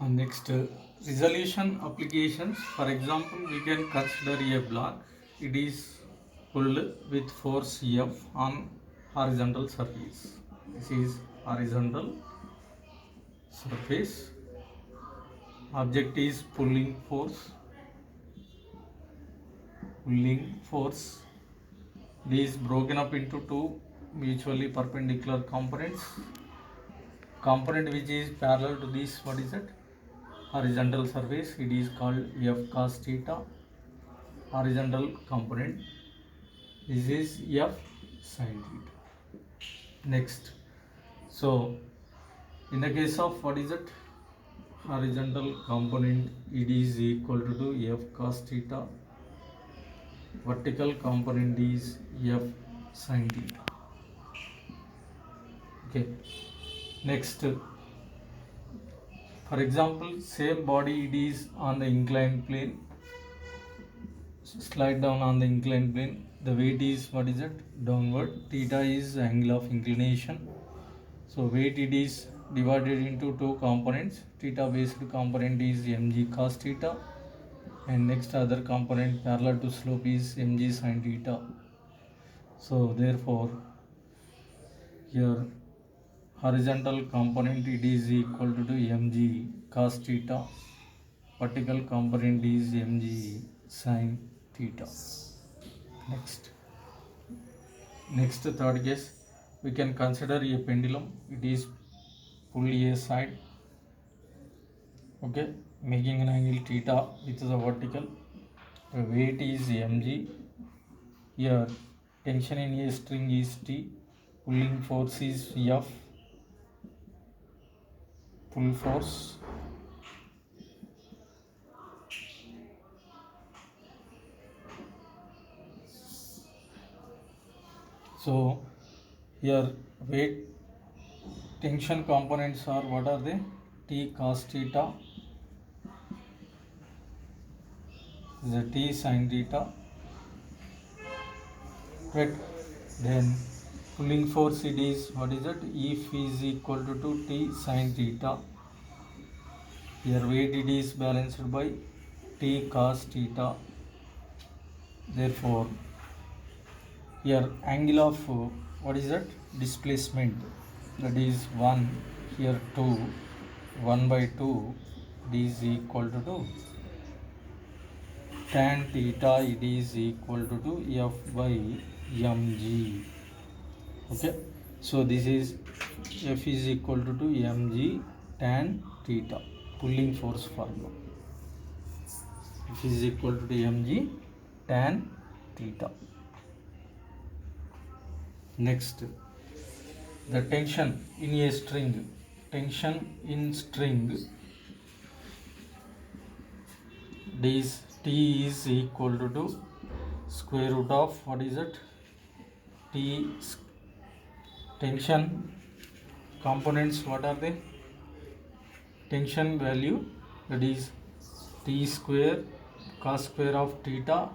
Next, resolution applications. For example, we can consider a block. It is pulled with force F on horizontal surface. This is horizontal surface. Object is pulling force. Pulling force. It is broken up into two mutually perpendicular components. Component which is parallel to this, what is it? Horizontal surface, it is called F cos theta. Horizontal component, this is F sin theta. Next, so in the case of what is it? Horizontal component, it is equal to F cos theta. Vertical component is F sin theta. Okay. Next, for example, same body, it is on the inclined plane. Slide down on the inclined plane. The weight is, what is it? Downward. Theta is angle of inclination. So weight, it is divided into two components. Theta based component is mg cos theta, and next other component parallel to slope is mg sin theta. So therefore here horizontal component, it is equal to mg cos theta. Vertical component is mg sin theta. Next third case, we can consider a pendulum. It is pulled a side, okay, making an angle theta with the vertical. The weight is mg. Here tension in a string is T. Pulling force is F. Pull force. So here weight tension components are, what are they? T cos theta, the T sin theta. Right. Then pulling force, it is, what is it? If is equal to T sin theta. Here weight, it is balanced by T cos theta. Therefore here angle of what is that? Displacement, that is 1, here 2, 1 by 2, it is equal to tan theta, it is equal to F by mg. Okay, so this is F is equal to mg tan theta, pulling force formula. F is equal to mg tan theta. Next, the tension in a string. Tension in string, this T is equal to square root of, what is it? T tension components, what are they? Tension value, that is T square cos square of theta.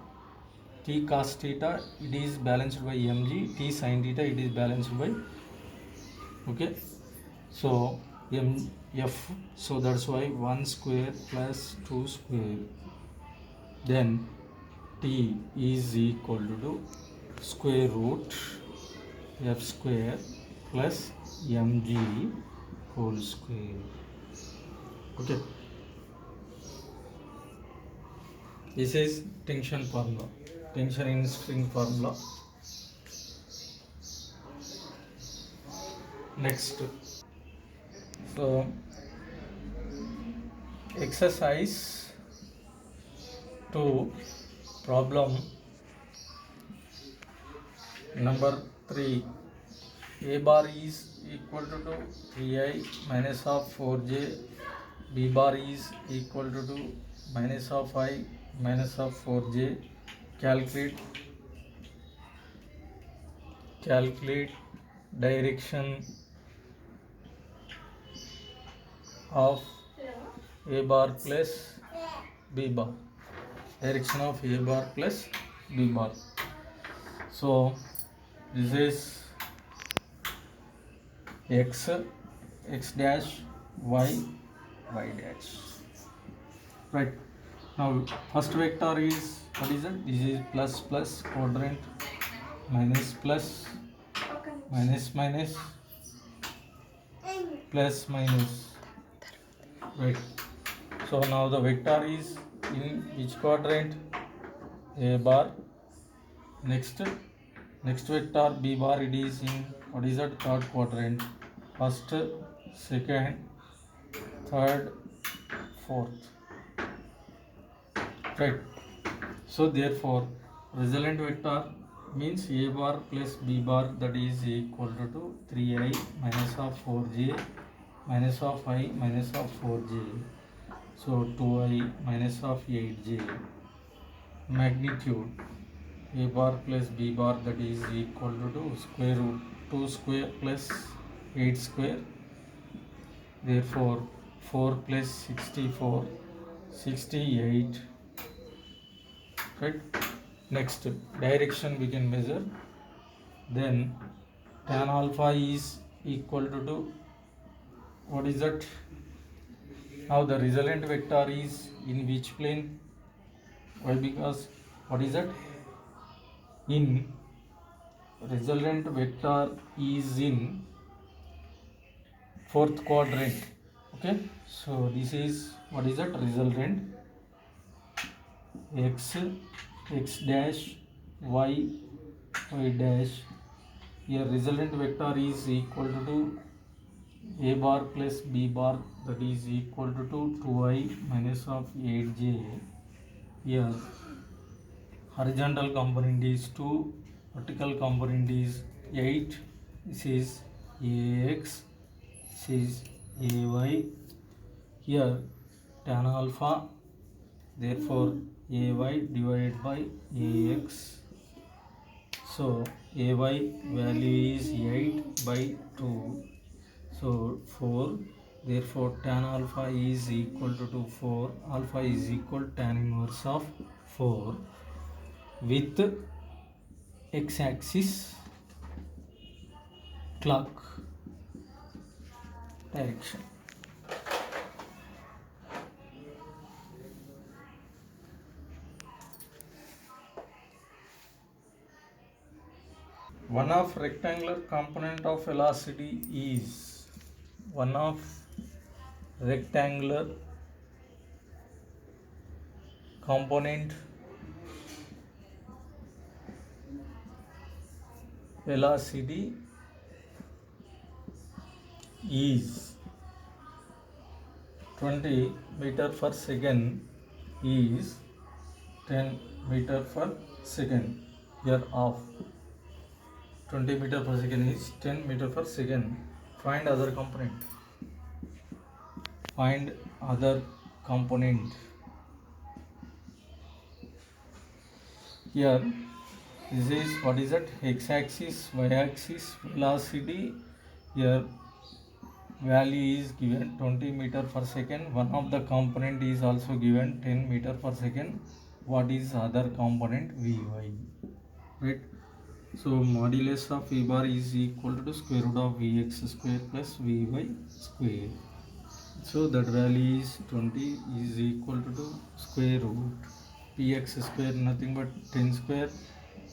T cos theta, it is balanced by mg. T sin theta, it is balanced by, okay, so F, so that's why 1 square plus 2 square, then T is equal to square root F square plus mg whole square. Okay, this is tension formula, tension in string formula. Next, so exercise 2, problem number 3. A bar is equal to 3i minus of 4j. B bar is equal to minus of I minus of 4j. Calculate direction of A bar plus B bar. Direction of A bar plus B bar. So this is x dash, y y dash. Right. Now first vector is, what is it? This is plus plus quadrant, minus plus, minus minus, plus minus. Right. So now the vector is in which quadrant? A bar. Next vector b bar, it is in, what is that, third quadrant. First, second, third, fourth. Right. So therefore resultant vector means a bar plus b bar, that is equal to 3i minus of 4j minus of I minus of 4j. So 2i minus of 8j. Magnitude a bar plus b bar, that is equal to square root 2 square plus 8 square. Therefore 4 plus 64, 68. Right. Next direction we can measure. Then tan alpha is equal to, what is that? Now the resultant vector is in which plane? Why? Because, what is that? In resultant vector is in fourth quadrant. Okay, so this is, what is that, resultant x dash y dash. Here resultant vector is equal to a bar plus b bar, that is equal to 2i minus of 8j. Here horizontal component is 2, vertical component is 8. This is ax, this is ay. Here tan alpha, therefore ay divided by ax. So ay value is 8 by 2, so 4. Therefore tan alpha is equal to 4. Alpha is equal to tan inverse of 4 with x-axis clock direction. One of rectangular component of velocity is, one of rectangular component velocity is 20 meter per second is 10 meter per second. Here of 20 meter per second is 10 meter per second. Find other component. Find other component. Here this is, what is that, x-axis, y-axis, velocity. Here value is given 20 meter per second. One of the component is also given 10 meter per second. What is other component? Vy. Right. So modulus of v bar is equal to square root of vx square plus vy square. So that value is 20 is equal to square root px square, nothing but 10 square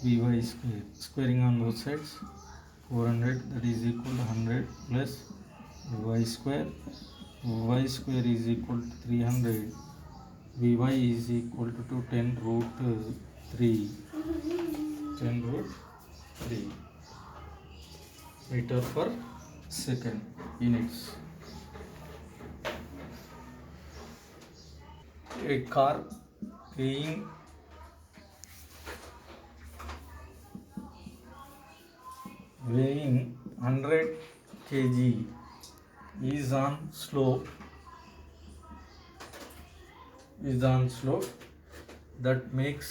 vy square. Squaring on both sides, 400, that is equal to 100 plus y square. Y square is equal to 300. Vy is equal to 10 root 3. 10 root 3 meter per second units. A car weighing 100 kg is on slope that makes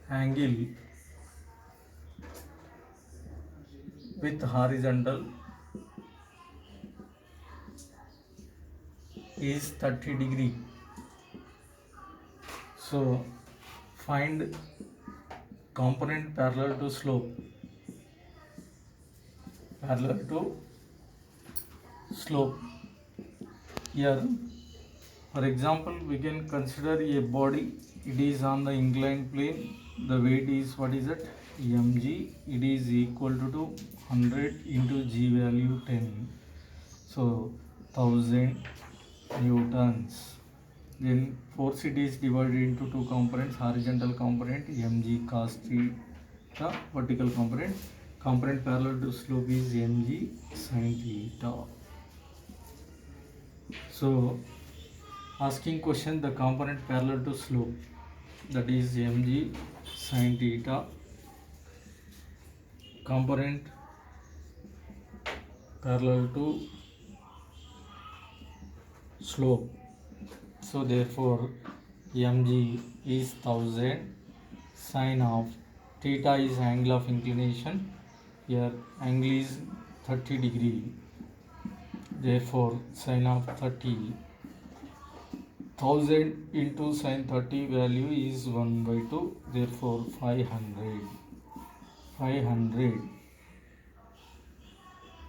angle with horizontal is 30 degree. So find component parallel to slope. slope. Here, for example, we can consider a body. It is on the inclined plane. The weight is, what is it? mg. It is equal to 100 into g value 10. So 1000 newtons. Then force it is divided into two components: horizontal component mg cos theta, vertical component parallel to slope is mg sin theta. So asking question, the component parallel to slope, that is mg sin theta, component parallel to slope. So therefore mg is 1000, sine of theta is angle of inclination. Here angle is 30 degree. Therefore sine of 30, 1000 into sine 30 value is 1/2. Therefore 500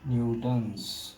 newtons.